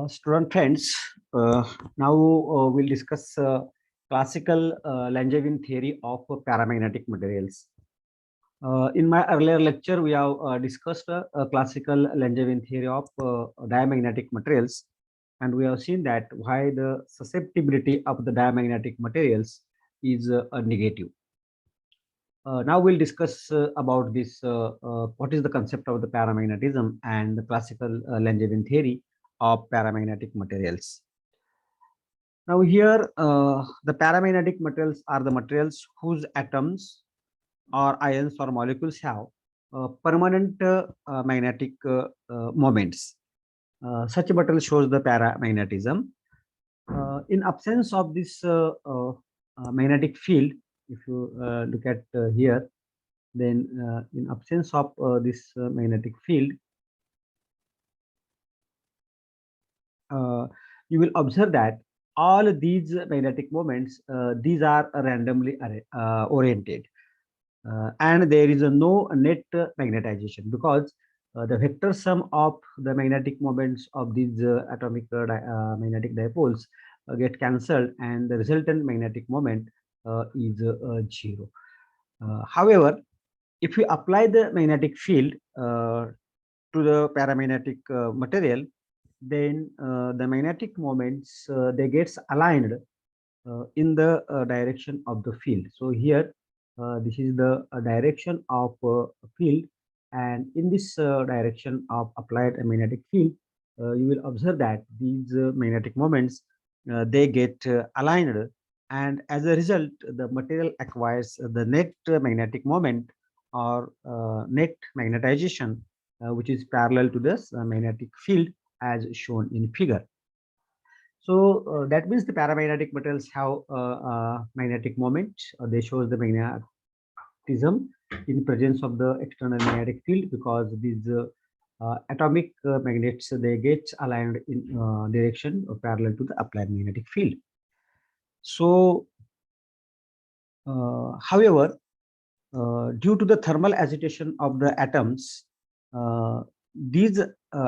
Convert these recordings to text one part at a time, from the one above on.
Student friends, now we'll discuss classical Langevin theory of paramagnetic materials. In my earlier lecture, we have discussed classical Langevin theory of diamagnetic materials, and we have seen that why the susceptibility of the diamagnetic materials is a negative. Now we'll discuss about this, what is the concept of the paramagnetism and the classical Langevin theory of paramagnetic materials. Now here, the paramagnetic materials are the materials whose atoms or ions or molecules have permanent magnetic moments. Such a metal shows the paramagnetism. In absence of this magnetic field, if you look at here, then in absence of this magnetic field, you will observe that all these magnetic moments, these are randomly oriented. And there is no net magnetization because the vector sum of the magnetic moments of these atomic magnetic dipoles get cancelled, and the resultant magnetic moment is zero. However, if we apply the magnetic field to the paramagnetic material, then the magnetic moments they gets aligned in the direction of the field. So here, this is the direction of field, and in this direction of applied magnetic field, you will observe that these magnetic moments they get aligned, and as a result, the material acquires the net magnetic moment or net magnetization, which is parallel to this magnetic field as shown in figure. So that means the paramagnetic materials have magnetic moment. They shows the magnetism in presence of the external magnetic field because these atomic magnets they get aligned in direction parallel to the applied magnetic field. So, however, due to the thermal agitation of the atoms, these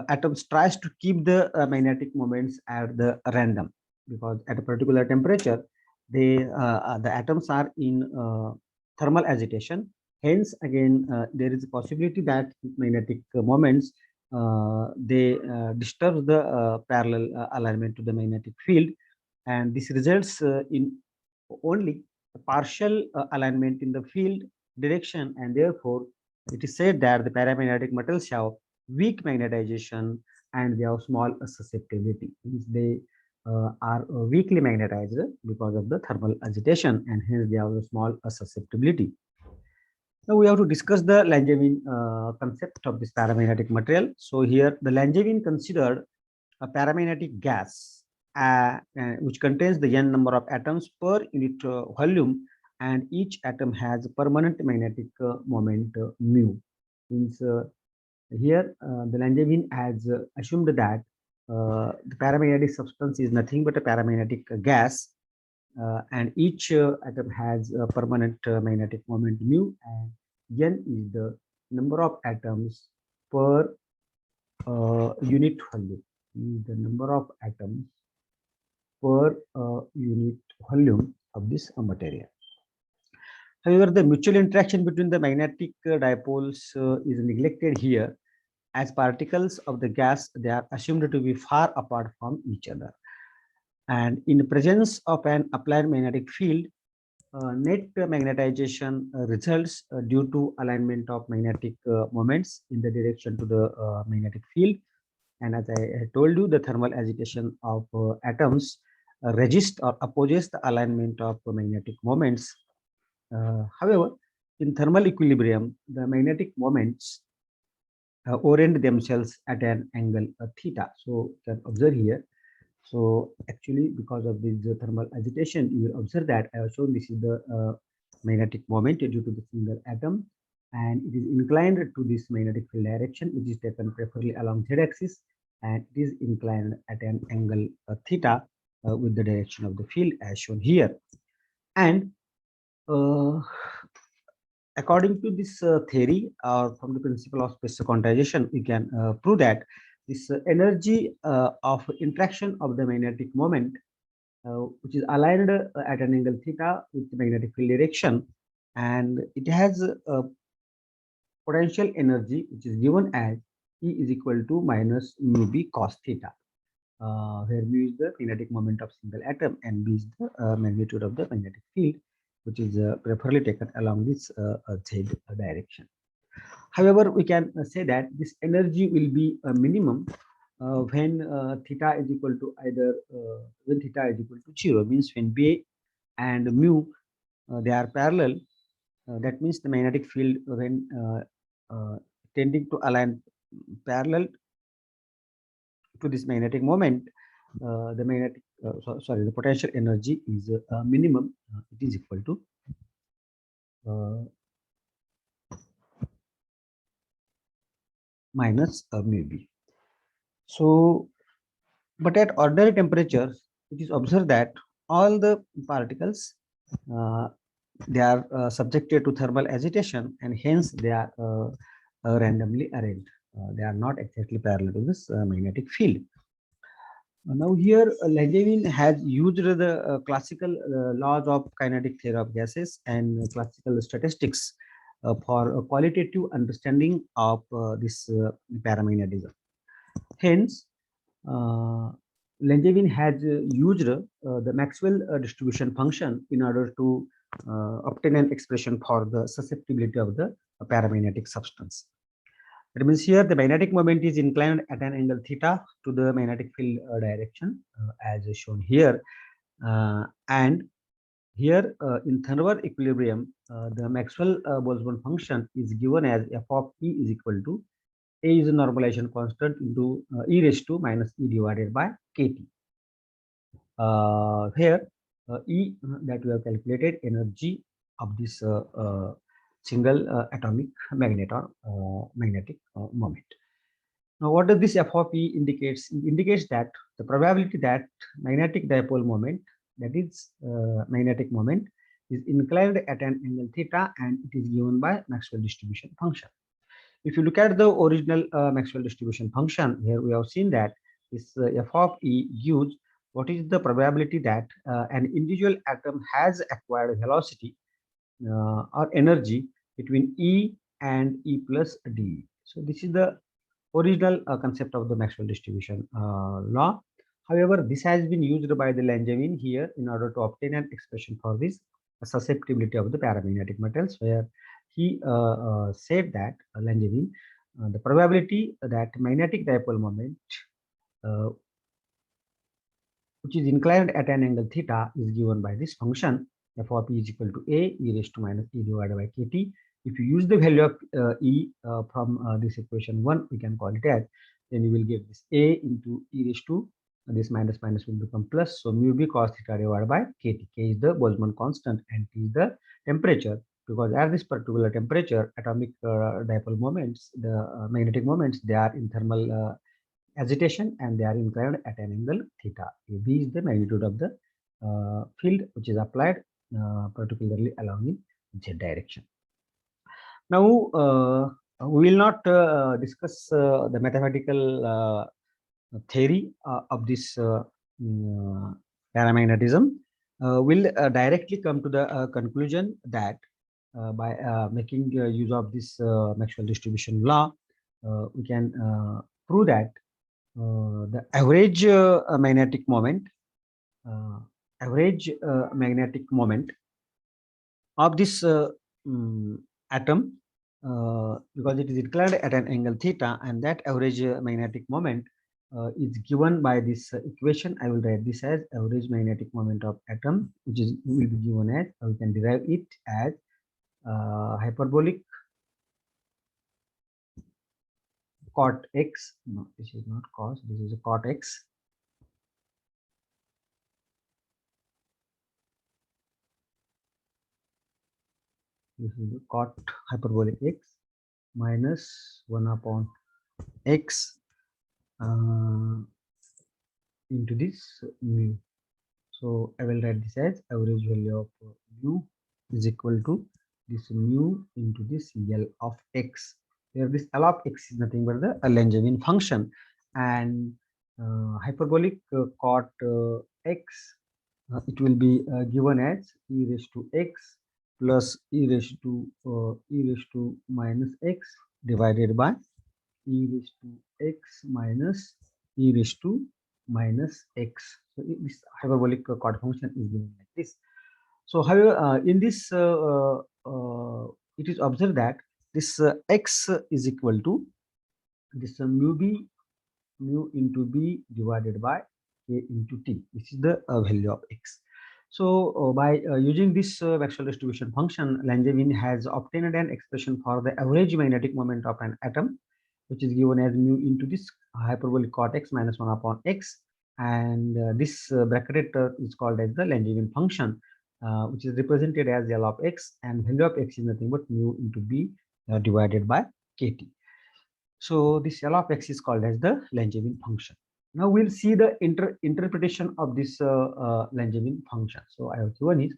atoms tries to keep the magnetic moments at the random because at a particular temperature, the atoms are in thermal agitation. Hence, again, there is a possibility that magnetic moments they disturb the parallel alignment to the magnetic field, and this results in only a partial alignment in the field direction, and therefore it is said that the paramagnetic metals have weak magnetization and they have small susceptibility. Means they are weakly magnetized because of the thermal agitation, and hence they have a small susceptibility. Now we have to discuss the Langevin concept of this paramagnetic material. So here the Langevin considered a paramagnetic gas which contains the n number of atoms per unit volume, and each atom has a permanent magnetic moment mu. Means here the Langevin has assumed that the paramagnetic substance is nothing but a paramagnetic gas, and each atom has a permanent magnetic moment mu, and n is the number of atoms per unit volume. Is the number of atoms per unit volume of this material. However, the mutual interaction between the magnetic dipoles is neglected here, as particles of the gas they are assumed to be far apart from each other. And in the presence of an applied magnetic field, net magnetization results due to alignment of magnetic moments in the direction to the magnetic field. And as I told you, the thermal agitation of atoms resist or opposes the alignment of magnetic moments. However, in thermal equilibrium, the magnetic moments orient themselves at an angle theta. So you can observe here. So actually, because of this thermal agitation, you will observe that I have shown this is the magnetic moment due to the single atom, and it is inclined to this magnetic field direction, which is taken preferably along z-axis, and it is inclined at an angle theta with the direction of the field as shown here. And according to this theory, or from the principle of special quantization, we can prove that this energy of interaction of the magnetic moment, which is aligned at an angle theta with the magnetic field direction, and it has a potential energy which is given as E is equal to minus mu b cos theta, where mu is the kinetic moment of single atom and b is the magnitude of the magnetic field, which is preferably taken along this z direction. However, we can say that this energy will be a minimum when theta is equal to either when theta is equal to 0, means when b and mu they are parallel. That means the magnetic field when tending to align parallel to this magnetic moment, the magnetic the potential energy is minimum. It is equal to minus mu b. So, but at ordinary temperatures, it is observed that all the particles they are subjected to thermal agitation, and hence they are randomly arranged. They are not exactly parallel to this magnetic field. Now here Langevin has used the classical laws of kinetic theory of gases and classical statistics for a qualitative understanding of this paramagnetism. Hence, Langevin has used the Maxwell distribution function in order to obtain an expression for the susceptibility of the paramagnetic substance. That means here the magnetic moment is inclined at an angle theta to the magnetic field direction, as shown here. And here in thermal equilibrium, the Maxwell Boltzmann function is given as f of E is equal to A is a normalization constant into e raised to minus E divided by kT. Here E that we have calculated energy of this single atomic magnetic moment. Now, what does this f of E indicates? It indicates that the probability that magnetic dipole moment, that is magnetic moment, is inclined at an angle theta, and it is given by Maxwell distribution function. If you look at the original Maxwell distribution function, here we have seen that this f of E gives what is the probability that an individual atom has acquired velocity or energy between E and E plus d. So this is the original concept of the Maxwell distribution law. However, this has been used by the Langevin here in order to obtain an expression for this susceptibility of the paramagnetic metals, where he said that Langevin, the probability that magnetic dipole moment uh, which is inclined at an angle theta is given by this function f of E is equal to A e raised to minus E divided by kT. If you use the value of E from this equation 1, we can call it as, then you will get this A into E raised to this minus minus will become plus. So mu b cos theta divided by kT. K is the Boltzmann constant and T is the temperature, because at this particular temperature, atomic dipole moments, the magnetic moments, they are in thermal agitation and they are inclined at an angle theta. B is the magnitude of the field which is applied particularly along in z direction. Now we will not discuss the mathematical theory of this paramagnetism. We'll directly come to the conclusion that by making use of this Maxwell distribution law, we can prove that the average magnetic moment of this atom, because it is inclined at an angle theta, and that average magnetic moment is given by this equation. I will write this as average magnetic moment of atom, which is will be given as, we can derive it as hyperbolic cot x. No, this is not cos, this is a cot x. This is the cot hyperbolic x minus 1 upon x into this mu. So I will write this as average value of mu is equal to this mu into this L of x, where this L of x is nothing but the Langevin function, and hyperbolic cot x, it will be given as e raised to x plus e raised to minus x divided by e raised to x minus e raised to minus x. So this hyperbolic cot function is given like this. So however, in this, it is observed that this x is equal to this mu into b divided by k into t. This is the value of x. So by using this Maxwell distribution function, Langevin has obtained an expression for the average magnetic moment of an atom, which is given as mu into this hyperbolic cot x minus 1 upon x, and this bracketed term is called as the Langevin function, which is represented as L of x, and value of x is nothing but mu into b divided by kt. So this L of x is called as the Langevin function. Now we'll see the interpretation of this Langevin function. So I have given is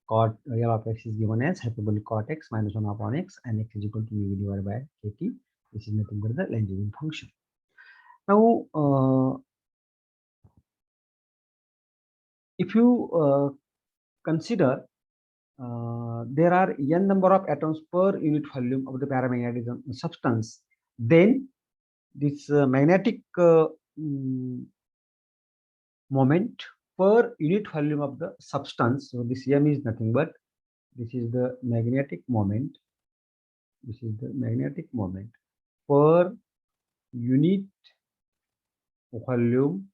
cot L of x is given as hyperbolic cot x minus 1 upon x, and x is equal to mu divided by kt. This is nothing but the Langevin function. Now if you consider there are n number of atoms per unit volume of the paramagnetic substance, then this magnetic moment per unit volume of the substance. So this m is nothing but this is the magnetic moment. This is the magnetic moment per unit volume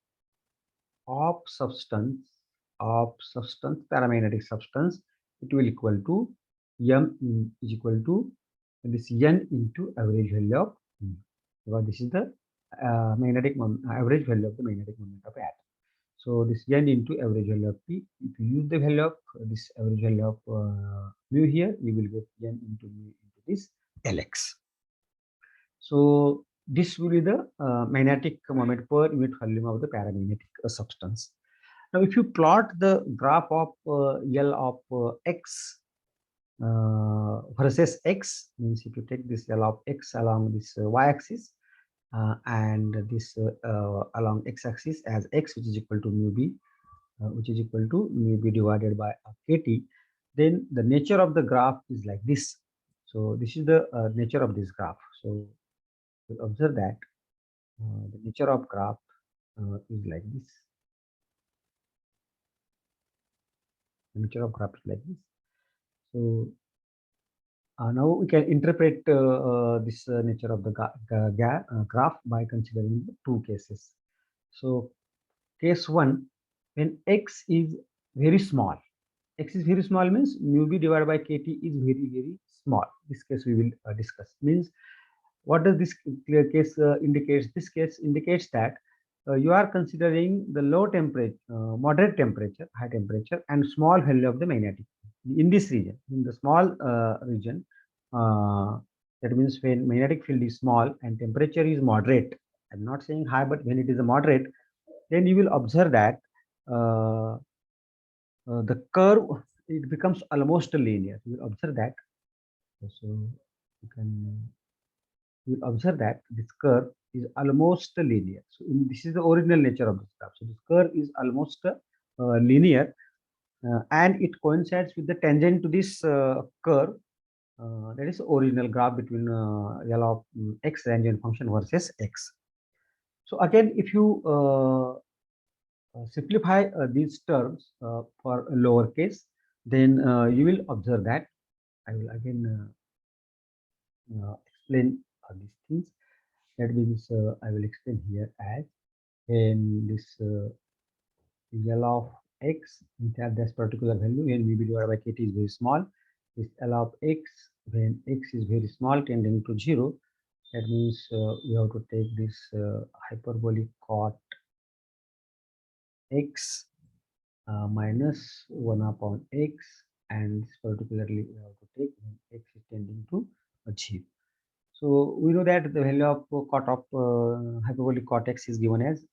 of substance paramagnetic substance. It will equal to m is equal to this n into average value of m, because this is the magnetic average value of the magnetic moment of atom. So this n into average value of p. If you use the value of this average value of mu here, you will get n into mu into this Lx. So this will be the magnetic moment per unit volume of the paramagnetic substance. Now, if you plot the graph of L of x versus x, means if you take this L of x along this y-axis and this along x-axis as x, which is equal to mu b, which is equal to mu b divided by kt, then the nature of the graph is like this. So this is the nature of this graph. So you observe that the nature of graph is like this. The nature of graph is like this. So now we can interpret this nature of the graph by considering two cases. So case one, when x is very small, x is very small means mu b divided by kt is very small. This case we will discuss. Means what does this clear case indicates? This case indicates that you are considering the low temperature, moderate temperature, high temperature, and small value of the magnetic in this region. In the small region, that means when magnetic field is small and temperature is moderate. I'm not saying high, but when it is a moderate, then you will observe that the curve, it becomes almost linear. You will observe that. So you will observe that this curve is almost linear. So this is the original nature of this graph. So this curve is almost linear, and it coincides with the tangent to this curve. That is the original graph between L of x tangent function versus x. So again, if you simplify these terms for lowercase, then you will observe that I will again explain these things. That means I will explain here as when this L of x at this particular value when v divided by kt is very small, this L of x when x is very small tending to 0, that means we have to take this hyperbolic cot x minus 1 upon x, and particularly we have to take when x is tending to 0. So we know that the value of cot of hyperbolic cot x is given as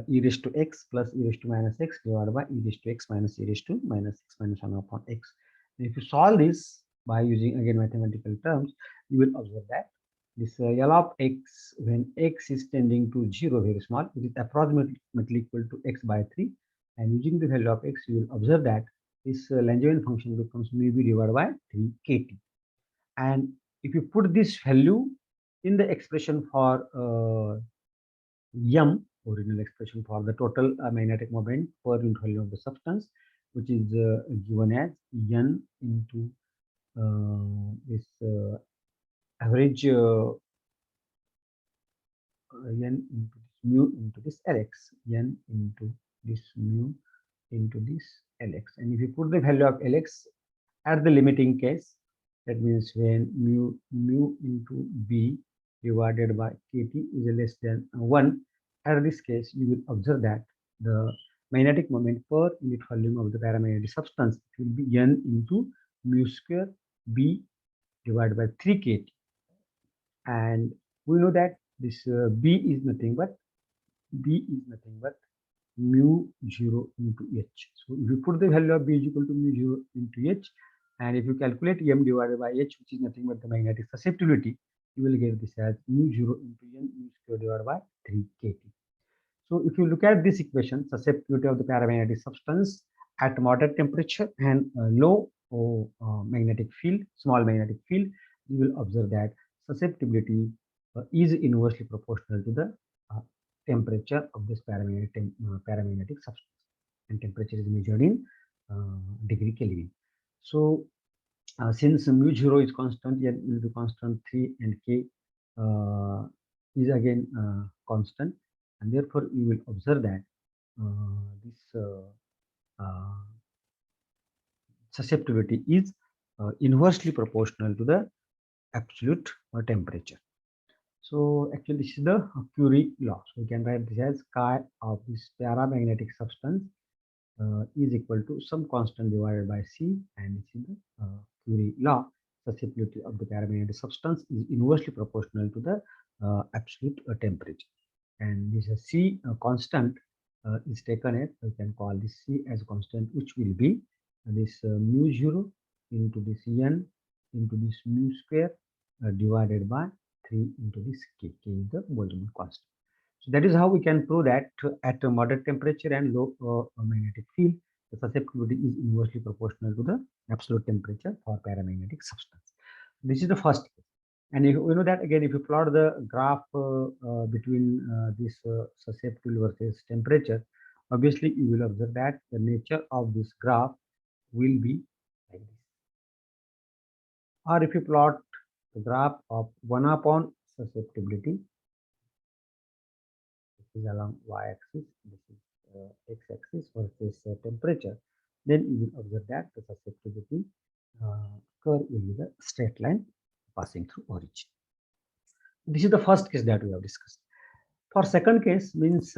e raised to x plus e raised to minus x divided by e raised to x minus e raised to minus x minus 1 upon x. And if you solve this by using again mathematical terms, you will observe that this L of x, when x is tending to 0, very small, it is approximately equal to x by 3. And using the value of x, you will observe that this Langevin function becomes mu v divided by 3 kt. And if you put this value in the expression for m, original expression for the total magnetic moment per unit volume of the substance, which is given as n into this average n into this mu into this Lx, n into this mu into this Lx. And if you put the value of Lx at the limiting case, that means when mu into b divided by kt is less than 1, at this case, you will observe that the magnetic moment per unit volume of the paramagnetic substance will be n into mu square b divided by 3 kt. And we know that this b is nothing but mu 0 into h. So if you put the value of b is equal to mu 0 into h, and if you calculate m divided by h, which is nothing but the magnetic susceptibility, you will get this as mu 0 into n mu square divided by 3 kt. So if you look at this equation, susceptibility of the paramagnetic substance at moderate temperature and low magnetic field, small magnetic field, you will observe that susceptibility is inversely proportional to the temperature of this paramagnetic substance, and temperature is measured in degree Kelvin. So since mu 0 is constant, n will be constant, 3 and k is again constant, and therefore you will observe that this susceptibility is inversely proportional to the absolute temperature. So actually this is the Curie law. So we can write this as chi of this paramagnetic substance is equal to some constant divided by c, and this is the Curie law. Susceptibility of the paramagnetic substance is inversely proportional to the absolute temperature. And this c constant is taken as, we can call this c as a constant, which will be this mu 0 into this n into this mu square divided by 3 into this k is the Boltzmann constant. So that is how we can prove that at a moderate temperature and low magnetic field, the susceptibility is inversely proportional to the absolute temperature for paramagnetic substance. This is the first case. And if you know that, again, if you plot the graph between this susceptibility versus temperature, obviously you will observe that the nature of this graph will be like this. Or if you plot the graph of 1 upon susceptibility, this is along y-axis, this is x-axis versus temperature, then you will observe that the susceptibility curve will be the straight line passing through origin. This is the first case that we have discussed. For second case, means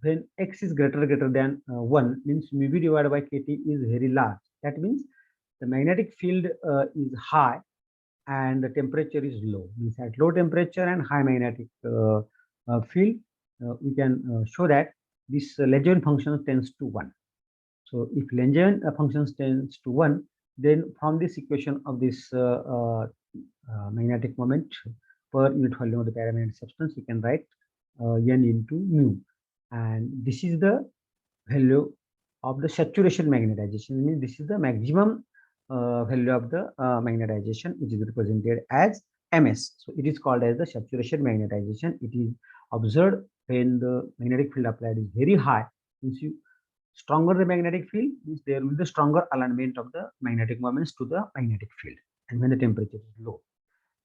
when x is greater than 1, means mu v divided by kt is very large. That means the magnetic field is high and the temperature is low. Means at low temperature and high magnetic field, we can show that this Langevin function tends to 1. So if Langevin function tends to 1, then from this equation of this magnetic moment per unit volume of the paramagnetic substance, you can write n into mu, and this is the value of the saturation magnetization. I mean, this is the maximum value of the magnetization, which is represented as ms. So it is called as the saturation magnetization. It is observed when the magnetic field applied is very high. Means you stronger the magnetic field, means there will be the stronger alignment of the magnetic moments to the magnetic field, and when the temperature is low.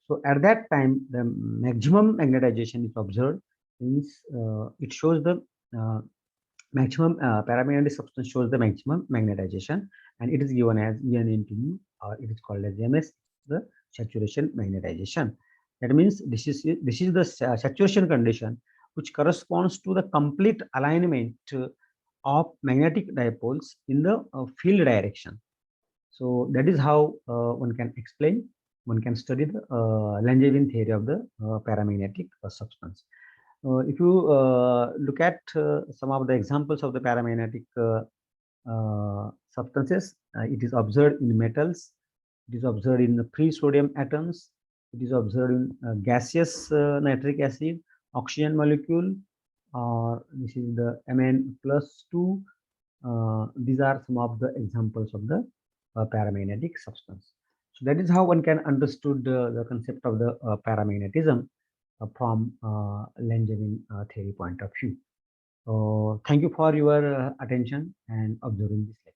So at that time, the maximum magnetization is observed. Means it shows the maximum paramagnetic substance shows the maximum magnetization, and it is given as En into mu, or it is called as Ms, the saturation magnetization. That means this is the saturation condition which corresponds to the complete alignment of magnetic dipoles in the field direction. So that is how one can explain, one can study the Langevin theory of the paramagnetic substance. If you look at some of the examples of the paramagnetic substances, it is observed in metals, it is observed in the free sodium atoms, It is observed in gaseous nitric acid, oxygen molecule, or this is the Mn+2. These are some of the examples of the paramagnetic substance. So that is how one can understood the concept of the paramagnetism from Langevin theory point of view. So thank you for your attention and observing this lecture.